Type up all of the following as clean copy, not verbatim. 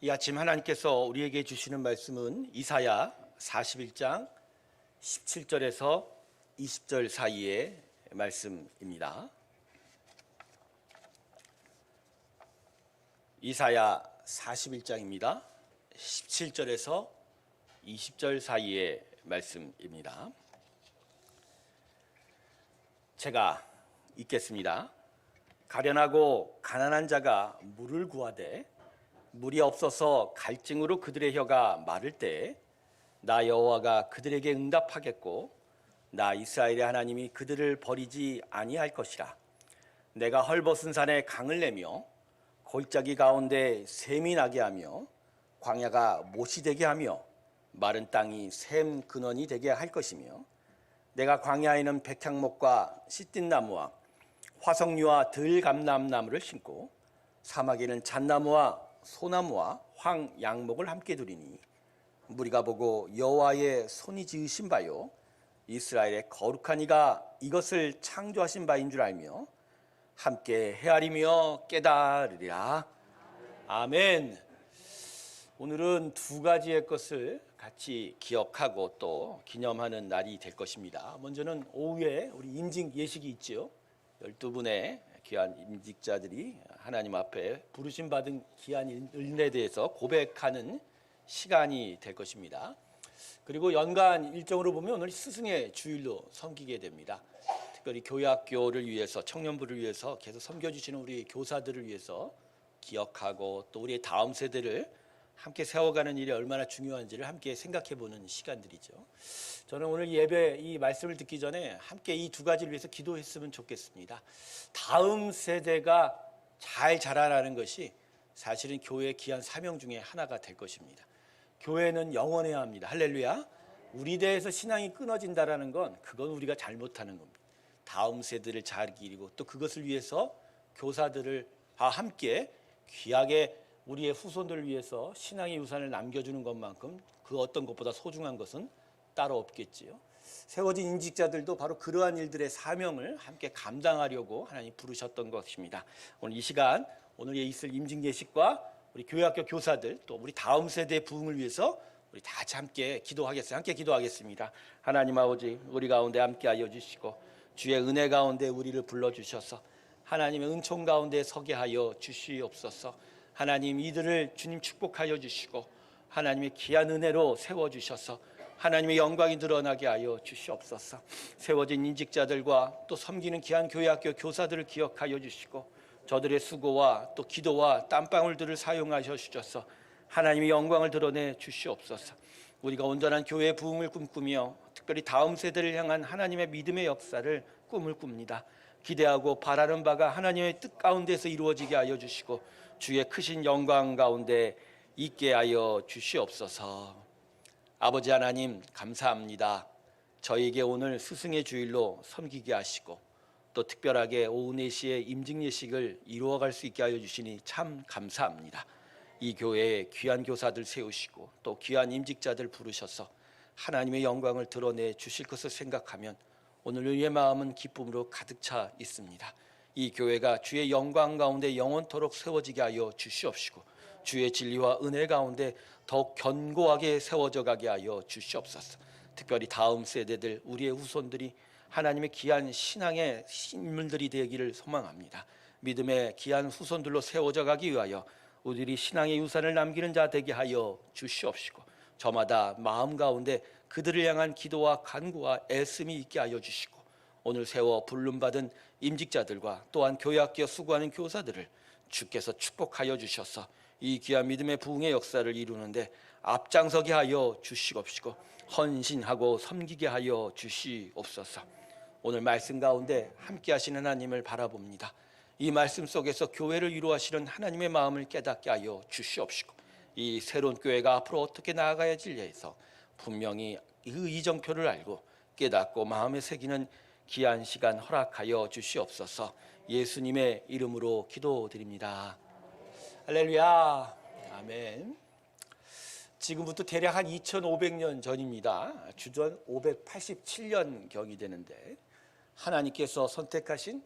이 아침 하나님께서 우리에게 주시는 말씀은 이사야 41장 17절에서 20절 사이의 말씀입니다. 이사야 41장입니다. 17절에서 20절 사이의 말씀입니다. 제가 읽겠습니다. 가련하고 가난한 자가 물을 구하되 물이 없어서 갈증으로 그들의 혀가 마를 때 나 여호와가 그들에게 응답하겠고 나 이스라엘의 하나님이 그들을 버리지 아니할 것이라. 내가 헐벗은 산에 강을 내며 골짜기 가운데 샘이 나게 하며 광야가 못이 되게 하며 마른 땅이 샘 근원이 되게 할 것이며 내가 광야에는 백향목과 시띠 나무와 화석류와 들감람나무를 심고 사막에는 잣나무와 소나무와 황양목을 함께 두리니 무리가 보고 여호와의 손이 지으신 바요 이스라엘의 거룩한 이가 이것을 창조하신 바인 줄 알며 함께 헤아리며 깨달으리라. 아멘. 오늘은 두 가지의 것을 같이 기억하고 또 기념하는 날이 될 것입니다. 먼저는 오후에 우리 임직 예식이 있죠. 12분의 귀한 임직자들이 하나님 앞에 부르심 받은 귀한 은혜에 대해서 고백하는 시간이 될 것입니다. 그리고 연간 일정으로 보면 오늘 스승의 주일로 섬기게 됩니다. 특별히 교회학교를 위해서 청년부를 위해서 계속 섬겨주시는 우리 교사들을 위해서 기억하고 또 우리의 다음 세대를 함께 세워가는 일이 얼마나 중요한지를 함께 생각해보는 시간들이죠. 저는 오늘 예배 이 말씀을 듣기 전에 함께 이 두 가지를 위해서 기도했으면 좋겠습니다. 다음 세대가 잘 자라나는 것이 사실은 교회의 귀한 사명 중에 하나가 될 것입니다. 교회는 영원해야 합니다. 할렐루야. 우리 대에서 신앙이 끊어진다는 건 그건 우리가 잘못하는 겁니다. 다음 세대를 잘 기리고 또 그것을 위해서 교사들을 함께 귀하게 우리의 후손들을 위해서 신앙의 유산을 남겨주는 것만큼 그 어떤 것보다 소중한 것은 따로 없겠지요. 세워진 임직자들도 바로 그러한 일들의 사명을 함께 감당하려고 하나님 부르셨던 것입니다. 오늘 이 시간 오늘 있을 임직 예식과 우리 교회학교 교사들 또 우리 다음 세대의 부흥을 위해서 우리 다 같이 함께 기도하겠습니다. 함께 기도하겠습니다. 하나님 아버지 우리 가운데 함께하여 주시고 주의 은혜 가운데 우리를 불러주셔서 하나님의 은총 가운데 서게 하여 주시옵소서. 하나님 이들을 주님 축복하여 주시고 하나님의 귀한 은혜로 세워주셔서 하나님의 영광이 드러나게 하여 주시옵소서. 세워진 임직자들과 또 섬기는 귀한 교회학교 교사들을 기억하여 주시고 저들의 수고와 또 기도와 땀방울들을 사용하셔 주셔서 하나님의 영광을 드러내 주시옵소서. 우리가 온전한 교회의 부흥을 꿈꾸며 특별히 다음 세대를 향한 하나님의 믿음의 역사를 꿈을 꿉니다. 기대하고 바라는 바가 하나님의 뜻 가운데서 이루어지게 하여 주시고 주의 크신 영광 가운데 있게 하여 주시옵소서. 아버지 하나님 감사합니다. 저에게 오늘 스승의 주일로 섬기게 하시고 또 특별하게 오후 4시에 임직 예식을 이루어갈 수 있게 하여 주시니 참 감사합니다. 이 교회에 귀한 교사들 세우시고 또 귀한 임직자들 부르셔서 하나님의 영광을 드러내 주실 것을 생각하면 오늘 우리의 마음은 기쁨으로 가득 차 있습니다. 이 교회가 주의 영광 가운데 영원토록 세워지게 하여 주시옵시고 주의 진리와 은혜 가운데 더욱 견고하게 세워져 가게 하여 주시옵소서. 특별히 다음 세대들 우리의 후손들이 하나님의 귀한 신앙의 인물들이 되기를 소망합니다. 믿음의 귀한 후손들로 세워져 가기 위하여 우리들이 신앙의 유산을 남기는 자 되게 하여 주시옵시고 저마다 마음 가운데 그들을 향한 기도와 간구와 애씀이 있게 하여 주시고 오늘 세워 부름받은 임직자들과 또한 교회학교 수고하는 교사들을 주께서 축복하여 주셔서 이 귀한 믿음의 부흥의 역사를 이루는데 앞장서게 하여 주시옵시고 헌신하고 섬기게 하여 주시옵소서. 오늘 말씀 가운데 함께 하시는 하나님을 바라봅니다. 이 말씀 속에서 교회를 이루하시는 하나님의 마음을 깨닫게 하여 주시옵시고 이 새로운 교회가 앞으로 어떻게 나아가야 질려해서 분명히 그 이정표를 알고 깨닫고 마음에 새기는 귀한 시간 허락하여 주시옵소서. 예수님의 이름으로 기도드립니다. 할렐루야. 아멘. 지금부터 대략 한 2500년 전입니다. 주전 587년경이 되는데 하나님께서 선택하신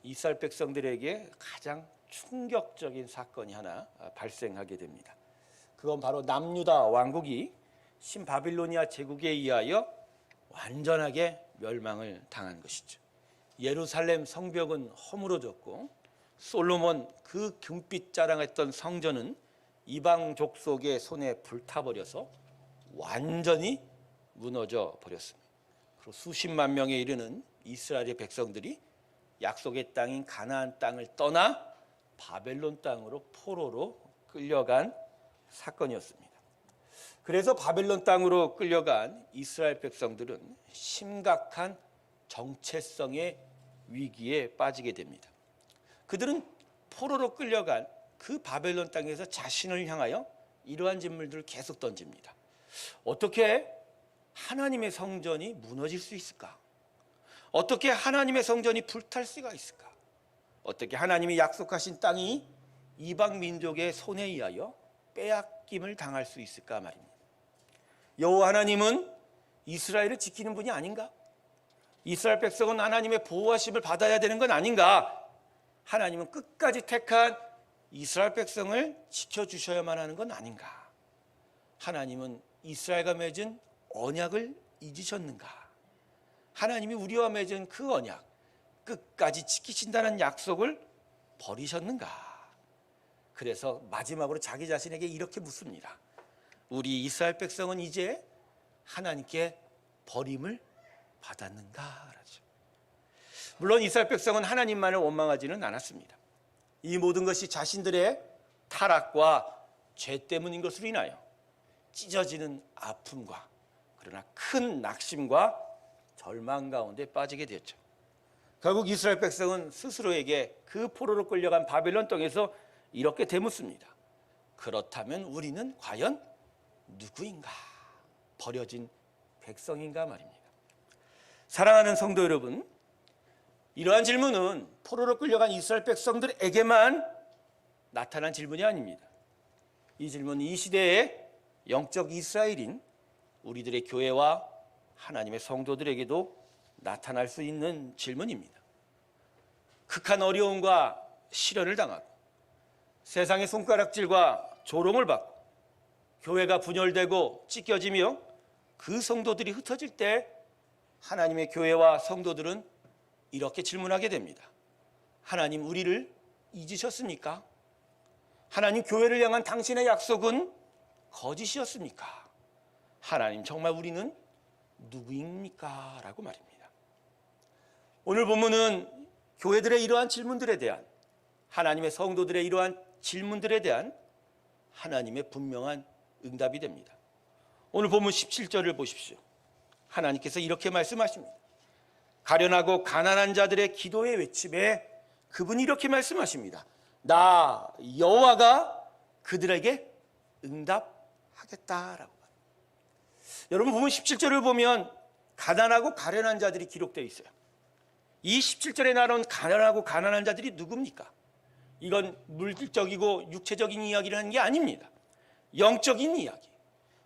이스라엘 백성들에게 가장 충격적인 사건이 하나 발생하게 됩니다. 그건 바로 남유다 왕국이 신바빌로니아 제국에 의하여 완전하게 멸망을 당한 것이죠. 예루살렘 성벽은 허물어졌고 솔로몬 그 금빛 자랑했던 성전은 이방 족속의 손에 불타버려서 완전히 무너져 버렸습니다. 그리고 수십만 명에 이르는 이스라엘의 백성들이 약속의 땅인 가나안 땅을 떠나 바벨론 땅으로 포로로 끌려간 사건이었습니다. 그래서 바벨론 땅으로 끌려간 이스라엘 백성들은 심각한 정체성의 위기에 빠지게 됩니다. 그들은 포로로 끌려간 그 바벨론 땅에서 자신을 향하여 이러한 질문들을 계속 던집니다. 어떻게 하나님의 성전이 무너질 수 있을까? 어떻게 하나님의 성전이 불탈 수가 있을까? 어떻게 하나님이 약속하신 땅이 이방 민족의 손에 의하여 빼앗김을 당할 수 있을까 말입니다. 여호와 하나님은 이스라엘을 지키는 분이 아닌가? 이스라엘 백성은 하나님의 보호하심을 받아야 되는 건 아닌가? 하나님은 끝까지 택한 이스라엘 백성을 지켜주셔야만 하는 건 아닌가? 하나님은 이스라엘과 맺은 언약을 잊으셨는가? 하나님이 우리와 맺은 그 언약, 끝까지 지키신다는 약속을 버리셨는가? 그래서 마지막으로 자기 자신에게 이렇게 묻습니다. 우리 이스라엘 백성은 이제 하나님께 버림을 받았는가? 물론 이스라엘 백성은 하나님만을 원망하지는 않았습니다. 이 모든 것이 자신들의 타락과 죄 때문인 것으로 인하여 찢어지는 아픔과 그러나 큰 낙심과 절망 가운데 빠지게 되었죠. 결국 이스라엘 백성은 스스로에게 그 포로로 끌려간 바벨론 땅에서 이렇게 되묻습니다. 그렇다면 우리는 과연 누구인가? 버려진 백성인가 말입니다. 사랑하는 성도 여러분, 이러한 질문은 포로로 끌려간 이스라엘 백성들에게만 나타난 질문이 아닙니다. 이 질문은 이 시대의 영적 이스라엘인 우리들의 교회와 하나님의 성도들에게도 나타날 수 있는 질문입니다. 극한 어려움과 시련을 당하고 세상의 손가락질과 조롱을 받고 교회가 분열되고 찢겨지며 그 성도들이 흩어질 때 하나님의 교회와 성도들은 이렇게 질문하게 됩니다. 하나님, 우리를 잊으셨습니까? 하나님, 교회를 향한 당신의 약속은 거짓이었습니까? 하나님, 정말 우리는 누구입니까? 라고 말입니다. 오늘 본문은 교회들의 이러한 질문들에 대한, 하나님의 성도들의 이러한 질문들에 대한 하나님의 분명한 응답이 됩니다. 오늘 본문 17절을 보십시오. 하나님께서 이렇게 말씀하십니다. 가련하고 가난한 자들의 기도의 외침에 그분이 이렇게 말씀하십니다. 나 여호와가 그들에게 응답하겠다라고. 여러분, 보면 17절을 보면 가난하고 가련한 자들이 기록되어 있어요. 이 17절에 나온 가난하고 가난한 자들이 누굽니까? 이건 물질적이고 육체적인 이야기를 하는 게 아닙니다. 영적인 이야기.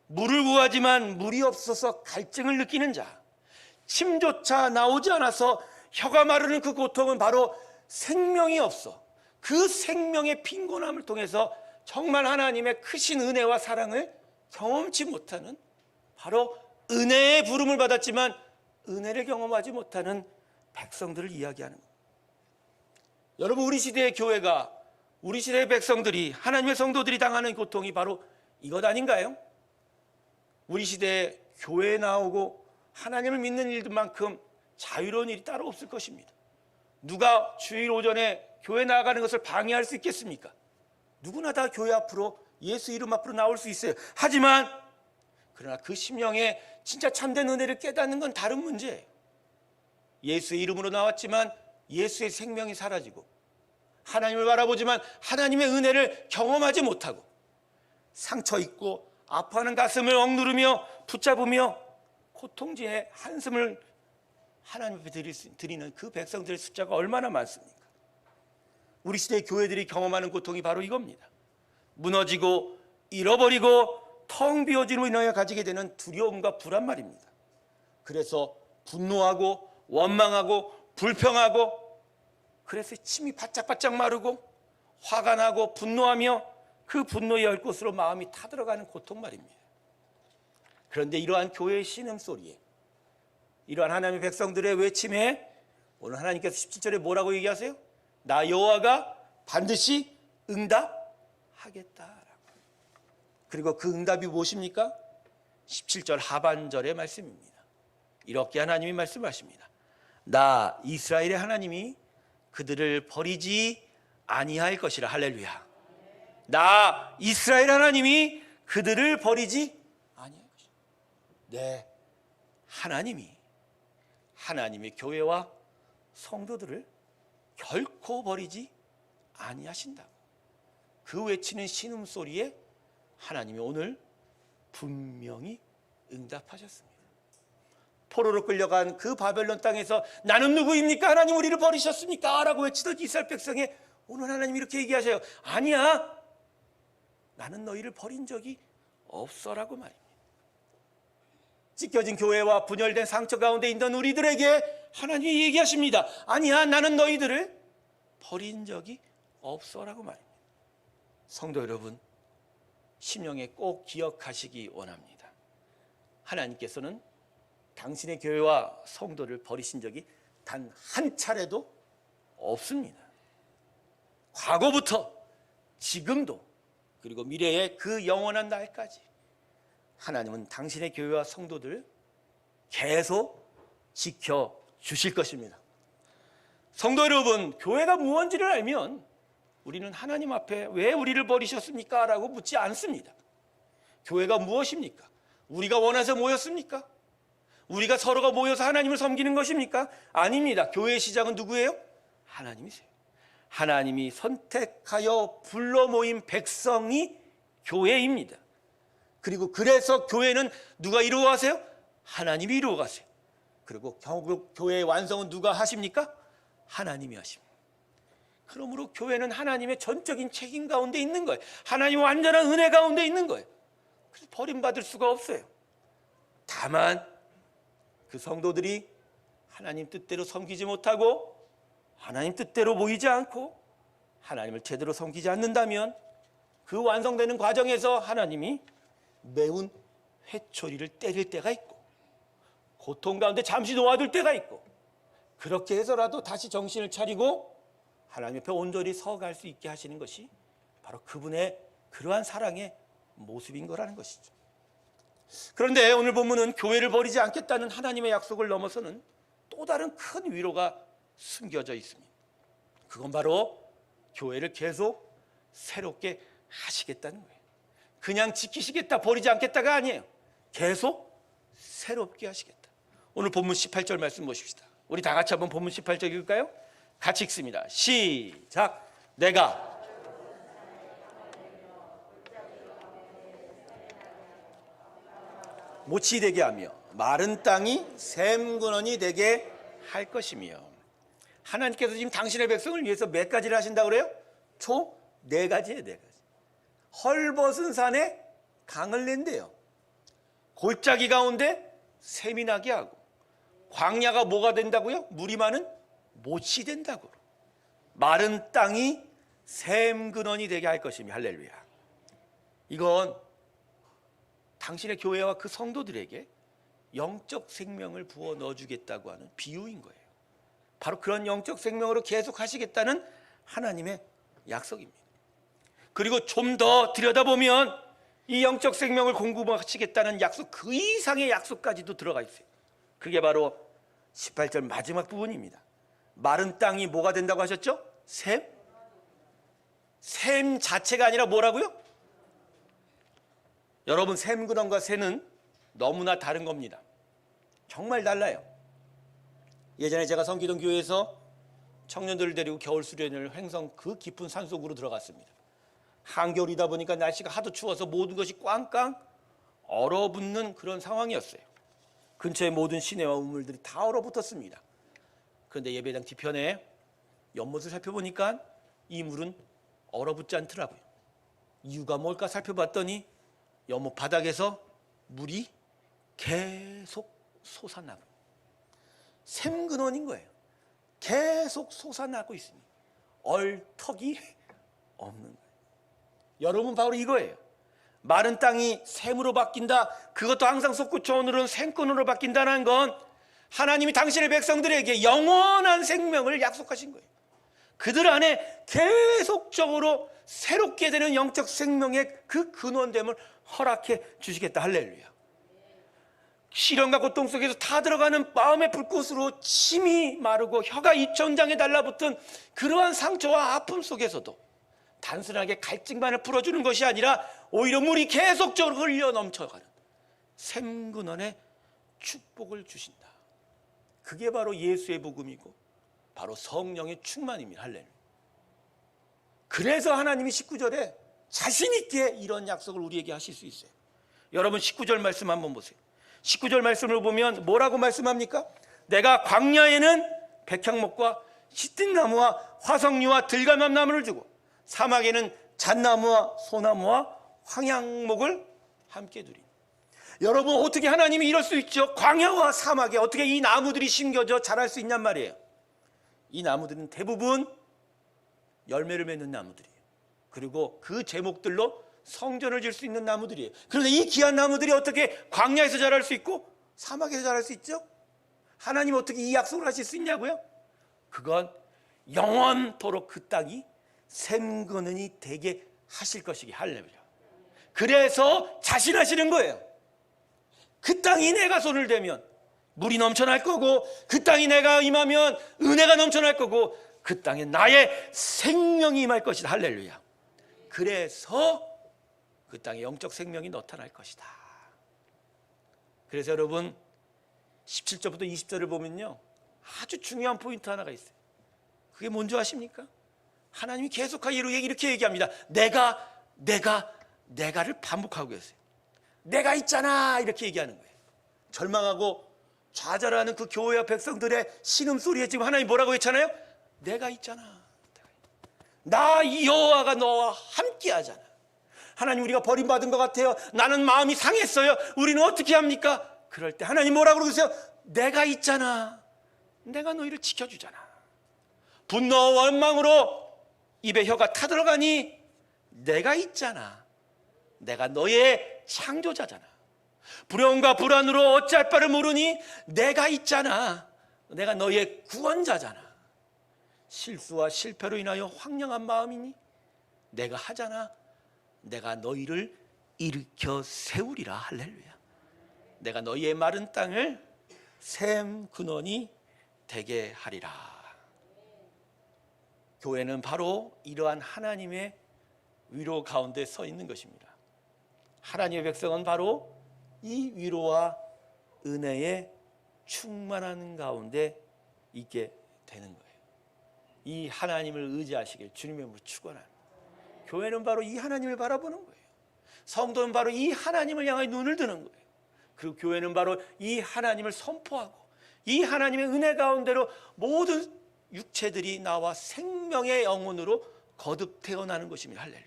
물을 구하지만 물이 없어서 갈증을 느끼는 자, 침조차 나오지 않아서 혀가 마르는 그 고통은 바로 생명이 없어 그 생명의 빈곤함을 통해서 정말 하나님의 크신 은혜와 사랑을 경험치 못하는, 바로 은혜의 부름을 받았지만 은혜를 경험하지 못하는 백성들을 이야기하는 겁니다. 여러분, 우리 시대의 교회가, 우리 시대의 백성들이, 하나님의 성도들이 당하는 고통이 바로 이것 아닌가요? 우리 시대에 교회에 나오고 하나님을 믿는 일들만큼 자유로운 일이 따로 없을 것입니다. 누가 주일 오전에 교회 나가는 것을 방해할 수 있겠습니까? 누구나 다 교회 앞으로, 예수 이름 앞으로 나올 수 있어요. 하지만 그러나 그 심령에 진짜 참된 은혜를 깨닫는 건 다른 문제예요. 예수의 이름으로 나왔지만 예수의 생명이 사라지고, 하나님을 바라보지만 하나님의 은혜를 경험하지 못하고, 상처 입고 아파하는 가슴을 억누르며 붙잡으며 고통진의 한숨을 하나님 앞에 드리는 그 백성들의 숫자가 얼마나 많습니까? 우리 시대의 교회들이 경험하는 고통이 바로 이겁니다. 무너지고 잃어버리고 텅 비어짐으로 인하여 가지게 되는 두려움과 불안 말입니다. 그래서 분노하고 원망하고 불평하고, 그래서 침이 바짝바짝 마르고 화가 나고 분노하며 그 분노의 열꽃으로 마음이 타들어가는 고통 말입니다. 그런데 이러한 교회의 신음소리에, 이러한 하나님의 백성들의 외침에 오늘 하나님께서 17절에 뭐라고 얘기하세요? 나 여호와가 반드시 응답하겠다. 그리고 그 응답이 무엇입니까? 17절 하반절의 말씀입니다. 이렇게 하나님이 말씀하십니다. 나 이스라엘의 하나님이 그들을 버리지 아니할 것이라. 할렐루야. 나 이스라엘 하나님이 그들을 버리지 아니할 것이라. 네, 하나님의 교회와 성도들을 결코 버리지 아니하신다고. 그 외치는 신음소리에 하나님이 오늘 분명히 응답하셨습니다. 포로로 끌려간 그 바벨론 땅에서 나는 누구입니까? 하나님 우리를 버리셨습니까? 라고 외치던 이스라엘 백성에 오늘 하나님이 이렇게 얘기하셔요. 아니야, 나는 너희를 버린 적이 없어라고 말입니다. 찢겨진 교회와 분열된 상처 가운데 있는 우리들에게 하나님이 얘기하십니다. 아니야, 나는 너희들을 버린 적이 없어라고 말입니다. 성도 여러분, 심령에 꼭 기억하시기 원합니다. 하나님께서는 당신의 교회와 성도를 버리신 적이 단 한 차례도 없습니다. 과거부터 지금도 그리고 미래의 그 영원한 날까지 하나님은 당신의 교회와 성도들을 계속 지켜주실 것입니다. 성도 여러분, 교회가 무엇인지를 알면 우리는 하나님 앞에 왜 우리를 버리셨습니까? 라고 묻지 않습니다. 교회가 무엇입니까? 우리가 원해서 모였습니까? 우리가 서로가 모여서 하나님을 섬기는 것입니까? 아닙니다. 교회의 시작은 누구예요? 하나님이세요. 하나님이 선택하여 불러 모인 백성이 교회입니다. 그리고 그래서 교회는 누가 이루어가세요? 하나님이 이루어가세요. 그리고 결국 교회의 완성은 누가 하십니까? 하나님이 하십니다. 그러므로 교회는 하나님의 전적인 책임 가운데 있는 거예요. 하나님의 완전한 은혜 가운데 있는 거예요. 그래서 버림받을 수가 없어요. 다만 그 성도들이 하나님 뜻대로 섬기지 못하고 하나님 뜻대로 모이지 않고 하나님을 제대로 섬기지 않는다면 그 완성되는 과정에서 하나님이 매운 회초리를 때릴 때가 있고 고통 가운데 잠시 놓아둘 때가 있고, 그렇게 해서라도 다시 정신을 차리고 하나님 옆에 온전히 서갈 수 있게 하시는 것이 바로 그분의 그러한 사랑의 모습인 거라는 것이죠. 그런데 오늘 본문은 교회를 버리지 않겠다는 하나님의 약속을 넘어서는 또 다른 큰 위로가 숨겨져 있습니다. 그건 바로 교회를 계속 새롭게 하시겠다는 거예요. 그냥 지키시겠다, 버리지 않겠다가 아니에요. 계속 새롭게 하시겠다. 오늘 본문 18절 말씀 보십시다. 우리 다 같이 한번 본문 18절 읽을까요? 같이 읽습니다. 시작. 내가 모치 되게 하며 마른 땅이 샘근원이 되게 할 것이며. 하나님께서 지금 당신의 백성을 위해서 몇 가지를 하신다고 그래요? 총 4가지예요. 4가지. 헐벗은 산에 강을 낸대요. 골짜기 가운데 샘이 나게 하고, 광야가 뭐가 된다고요? 물이 많은 못이 된다고. 마른 땅이 샘 근원이 되게 할 것이며. 할렐루야. 이건 당신의 교회와 그 성도들에게 영적 생명을 부어 넣어주겠다고 하는 비유인 거예요. 바로 그런 영적 생명으로 계속 하시겠다는 하나님의 약속입니다. 그리고 좀 더 들여다보면 이 영적 생명을 공급하시겠다는 약속, 그 이상의 약속까지도 들어가 있어요. 그게 바로 18절 마지막 부분입니다. 마른 땅이 뭐가 된다고 하셨죠? 샘? 샘 자체가 아니라 뭐라고요? 여러분, 샘근원과 새는 너무나 다른 겁니다. 정말 달라요. 예전에 제가 섬기던 교회에서 청년들을 데리고 겨울 수련을 횡성 그 깊은 산속으로 들어갔습니다. 한겨울이다 보니까 날씨가 하도 추워서 모든 것이 꽝꽝 얼어붙는 그런 상황이었어요. 근처의 모든 시내와 우물들이 다 얼어붙었습니다. 그런데 예배당 뒤편에 연못을 살펴보니까 이 물은 얼어붙지 않더라고요. 이유가 뭘까 살펴봤더니 연못 바닥에서 물이 계속 솟아나고, 샘근원인 거예요. 계속 솟아나고 있습니다. 얼턱이 없는 거예요. 여러분, 바로 이거예요. 마른 땅이 샘으로 바뀐다. 그것도 항상 솟구쳐 오늘은 생꾼으로 바뀐다는 건 하나님이 당신의 백성들에게 영원한 생명을 약속하신 거예요. 그들 안에 계속적으로 새롭게 되는 영적 생명의 그 근원됨을 허락해 주시겠다. 할렐루야. 시련과 고통 속에서 다 들어가는 마음의 불꽃으로 침이 마르고 혀가 이천장에 달라붙은 그러한 상처와 아픔 속에서도 단순하게 갈증만을 풀어주는 것이 아니라 오히려 물이 계속적으로 흘려 넘쳐가는 샘근원의 축복을 주신다. 그게 바로 예수의 복음이고 바로 성령의 충만입니다. 할렐루야. 그래서 하나님이 19절에 자신 있게 이런 약속을 우리에게 하실 수 있어요. 여러분, 19절 말씀 한번 보세요. 19절 말씀을 보면 뭐라고 말씀합니까? 내가 광야에는 백향목과 시뜩나무와 화석류와 들가맘나무를 주고 사막에는 잣나무와 소나무와 황양목을 함께 두리니. 여러분, 어떻게 하나님이 이럴 수 있죠? 광야와 사막에 어떻게 이 나무들이 심겨져 자랄 수 있냔 말이에요. 이 나무들은 대부분 열매를 맺는 나무들이에요. 그리고 그 제목들로 성전을 질 수 있는 나무들이에요. 그런데 이 귀한 나무들이 어떻게 광야에서 자랄 수 있고 사막에서 자랄 수 있죠? 하나님 어떻게 이 약속을 하실 수 있냐고요? 그건 영원토록 그 땅이 샘근원이 되게 하실 것이기. 할렐루야. 그래서 자신하시는 거예요. 그 땅이 내가 손을 대면 물이 넘쳐날 거고, 그 땅이 내가 임하면 은혜가 넘쳐날 거고, 그 땅에 나의 생명이 임할 것이다. 할렐루야. 그래서 그 땅에 영적 생명이 나타날 것이다. 그래서 여러분, 17절부터 20절을 보면요, 아주 중요한 포인트 하나가 있어요. 그게 뭔지 아십니까? 하나님이 계속하게 이렇게 얘기합니다. 내가를 반복하고 계세요. 내가 있잖아, 이렇게 얘기하는 거예요. 절망하고 좌절하는 그 교회와 백성들의 신음소리에 지금 하나님 뭐라고 했잖아요? 내가 있잖아. 나 여호와가 너와 함께 하잖아. 하나님, 우리가 버림받은 것 같아요. 나는 마음이 상했어요. 우리는 어떻게 합니까? 그럴 때 하나님 뭐라고 그러세요? 내가 있잖아. 내가 너희를 지켜주잖아. 분노와 원망으로 입에 혀가 타들어가니 내가 있잖아. 내가 너의 창조자잖아. 불평과 불안으로 어찌할 바를 모르니 내가 있잖아. 내가 너의 구원자잖아. 실수와 실패로 인하여 황량한 마음이니 내가 하잖아. 내가 너희를 일으켜 세우리라. 할렐루야. 내가 너희의 마른 땅을 샘 근원이 되게 하리라. 교회는 바로 이러한 하나님의 위로 가운데 서 있는 것입니다. 하나님의 백성은 바로 이 위로와 은혜에 충만한 가운데 있게 되는 거예요. 이 하나님을 의지하시길 주님의 이름으로 축원합니다. 교회는 바로 이 하나님을 바라보는 거예요. 성도는 바로 이 하나님을 향해 눈을 드는 거예요. 그리고 교회는 바로 이 하나님을 선포하고 이 하나님의 은혜 가운데로 모든 육체들이 나와 생명의 영혼으로 거듭 태어나는 것입니다. 할렐루야.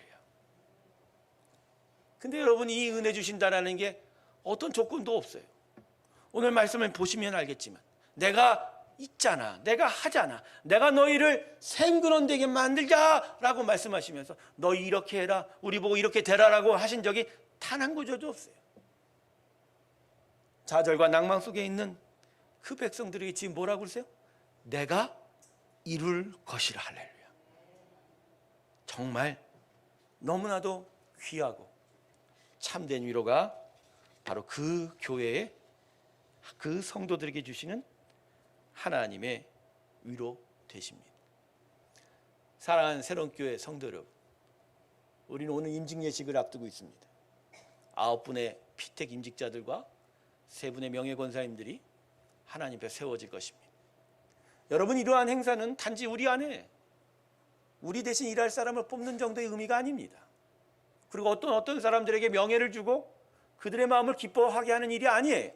근데 여러분, 이 은혜 주신다라는 게 어떤 조건도 없어요. 오늘 말씀을 보시면 알겠지만 내가 있잖아, 내가 하잖아, 내가 너희를 생근원 되게 만들자라고 말씀하시면서 너희 이렇게 해라, 우리 보고 이렇게 되라라고 하신 적이 단 한 구절도 없어요. 좌절과 낭망 속에 있는 그 백성들에게 지금 뭐라고 그러세요? 내가 이룰 것이라. 할렐루야. 정말 너무나도 귀하고 참된 위로가 바로 그 교회의 그 성도들에게 주시는 하나님의 위로 되십니다. 사랑하는 새로운교회 성도 여러분, 우리는 오늘 임직 예식을 앞두고 있습니다. 9분의 피택 임직자들과 3분의 명예권사님들이 하나님 앞에 세워질 것입니다. 여러분, 이러한 행사는 단지 우리 안에 우리 대신 일할 사람을 뽑는 정도의 의미가 아닙니다. 그리고 어떤 사람들에게 명예를 주고 그들의 마음을 기뻐하게 하는 일이 아니에요.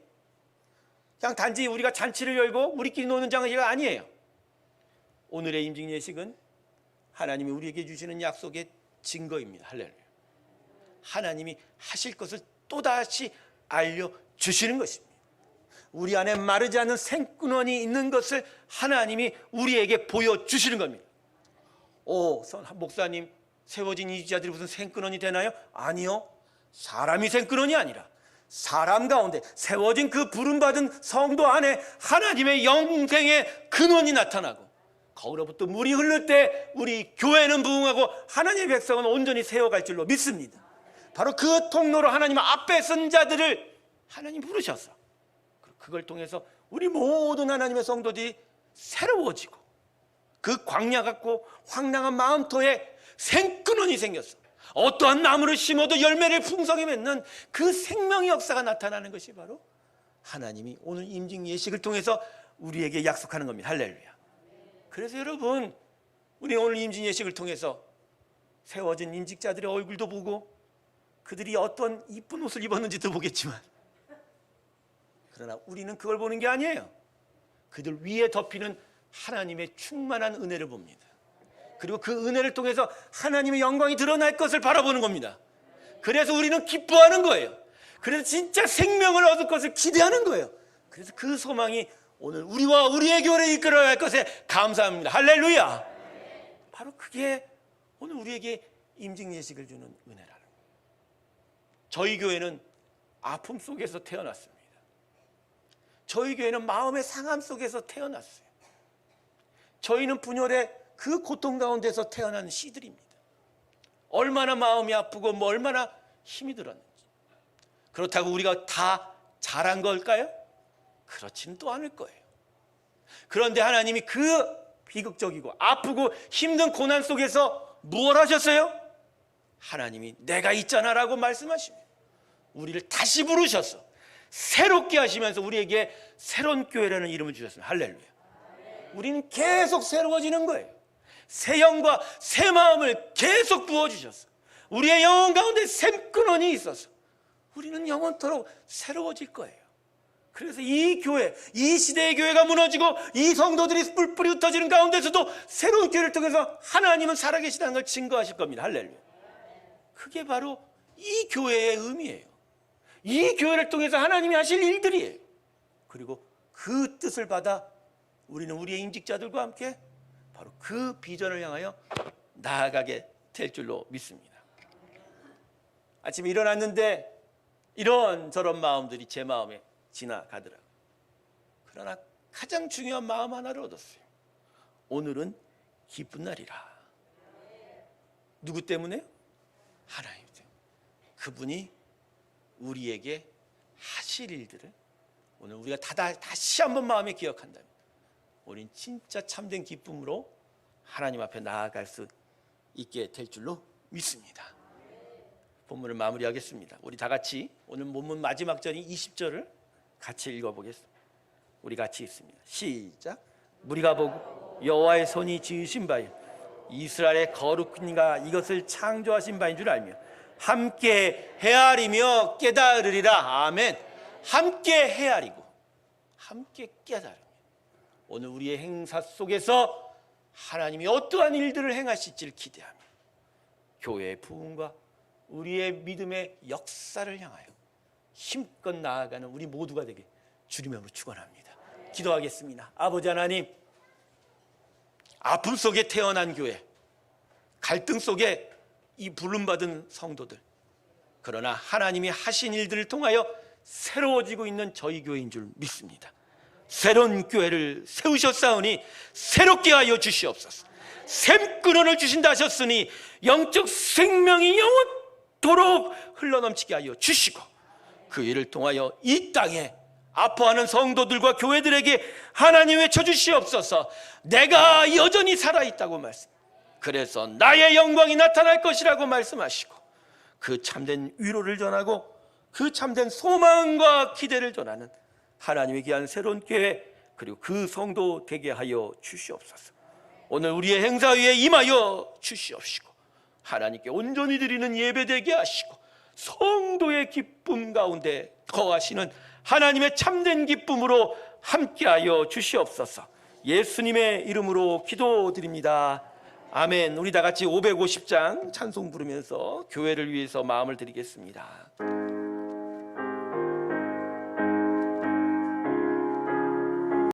그냥 단지 우리가 잔치를 열고 우리끼리 노는 장식이 아니에요. 오늘의 임직 예식은 하나님이 우리에게 주시는 약속의 증거입니다. 할렐루야. 하나님이 하실 것을 또다시 알려주시는 것입니다. 우리 안에 마르지 않는 생근원이 있는 것을 하나님이 우리에게 보여주시는 겁니다. 목사님, 세워진 인직자들이 무슨 생근원이 되나요? 아니요. 사람이 생근원이 아니라 사람 가운데 세워진 그 부름받은 성도 안에 하나님의 영생의 근원이 나타나고 거기로부터 물이 흐를 때 우리 교회는 부흥하고 하나님의 백성은 온전히 세워갈 줄로 믿습니다. 바로 그 통로로 하나님 앞에 선 자들을 하나님 부르셔서 그걸 통해서 우리 모든 하나님의 성도들이 새로워지고 그 광야 같고 황량한 마음터에 생근원이 생겼어. 어떠한 나무를 심어도 열매를 풍성히 맺는 그 생명의 역사가 나타나는 것이 바로 하나님이 오늘 임직 예식을 통해서 우리에게 약속하는 겁니다. 할렐루야. 그래서 여러분, 우리 오늘 임직 예식을 통해서 세워진 임직자들의 얼굴도 보고 그들이 어떤 이쁜 옷을 입었는지도 보겠지만, 그러나 우리는 그걸 보는 게 아니에요. 그들 위에 덮이는 하나님의 충만한 은혜를 봅니다. 그리고 그 은혜를 통해서 하나님의 영광이 드러날 것을 바라보는 겁니다. 그래서 우리는 기뻐하는 거예요. 그래서 진짜 생명을 얻을 것을 기대하는 거예요. 그래서 그 소망이 오늘 우리와 우리의 교회를 이끌어갈 것에 감사합니다. 할렐루야. 바로 그게 오늘 우리에게 임직 예식을 주는 은혜라는 거예요. 저희 교회는 아픔 속에서 태어났습니다. 저희 교회는 마음의 상함 속에서 태어났어요. 저희는 분열의 그 고통 가운데서 태어난 씨들입니다. 얼마나 마음이 아프고 얼마나 힘이 들었는지. 그렇다고 우리가 다 잘한 걸까요? 그렇지는 또 않을 거예요. 그런데 하나님이 그 비극적이고 아프고 힘든 고난 속에서 무엇 하셨어요? 하나님이 내가 있잖아 라고 말씀하십니다. 우리를 다시 부르셔서 새롭게 하시면서 우리에게 새로운 교회라는 이름을 주셨습니다. 할렐루야. 우리는 계속 새로워지는 거예요. 새 영과 새 마음을 계속 부어주셔서 우리의 영혼 가운데 샘근원이 있어서 우리는 영원토록 새로워질 거예요. 그래서 이 교회, 이 시대의 교회가 무너지고 이 성도들이 뿔뿔이 흩어지는 가운데서도 새로운 교회를 통해서 하나님은 살아계시다는 걸 증거하실 겁니다. 할렐루야. 그게 바로 이 교회의 의미예요. 이 교회를 통해서 하나님이 하실 일들이에요. 그리고 그 뜻을 받아 우리는 우리의 임직자들과 함께 바로 그 비전을 향하여 나아가게 될 줄로 믿습니다. 아침에 일어났는데 이런저런 마음들이 제 마음에 지나가더라고요. 그러나 가장 중요한 마음 하나를 얻었어요. 오늘은 기쁜 날이라. 누구 때문에요? 하나님 때문에. 그분이 우리에게 하실 일들을 오늘 우리가 다시 한번 마음에 기억한다면 우린 진짜 참된 기쁨으로 하나님 앞에 나아갈 수 있게 될 줄로 믿습니다. 본문을 마무리하겠습니다. 우리 다 같이 오늘 본문 마지막 절인 20절을 같이 읽어보겠습니다. 우리 같이 읽습니다. 시작. 무리가 보고 여호와의 손이 지으신 바요 이스라엘의 거룩인가 이것을 창조하신 바인 줄 알며 함께 헤아리며 깨달으리라. 아멘. 함께 헤아리고 함께 깨달으며 오늘 우리의 행사 속에서 하나님이 어떠한 일들을 행하실지를 기대하며 교회의 부흥과 우리의 믿음의 역사를 향하여 힘껏 나아가는 우리 모두가 되게 주님으로 축원합니다. 기도하겠습니다. 아버지 하나님, 아픔 속에 태어난 교회, 갈등 속에 이 부름받은 성도들, 그러나 하나님이 하신 일들을 통하여 새로워지고 있는 저희 교회인 줄 믿습니다. 새로운 교회를 세우셨사오니 새롭게 하여 주시옵소서. 샘근원을 주신다 하셨으니 영적 생명이 영원토록 흘러넘치게 하여 주시고 그 일을 통하여 이 땅에 아파하는 성도들과 교회들에게 하나님 외쳐주시옵소서. 내가 여전히 살아있다고 말씀, 그래서 나의 영광이 나타날 것이라고 말씀하시고 그 참된 위로를 전하고 그 참된 소망과 기대를 전하는 하나님의 귀한 새로운 교회 그리고 그 성도 되게 하여 주시옵소서. 오늘 우리의 행사 위에 임하여 주시옵시고 하나님께 온전히 드리는 예배 되게 하시고 성도의 기쁨 가운데 거하시는 하나님의 참된 기쁨으로 함께하여 주시옵소서. 예수님의 이름으로 기도드립니다. 아멘. 우리 다 같이 550장 찬송 부르면서 교회를 위해서 마음을 드리겠습니다.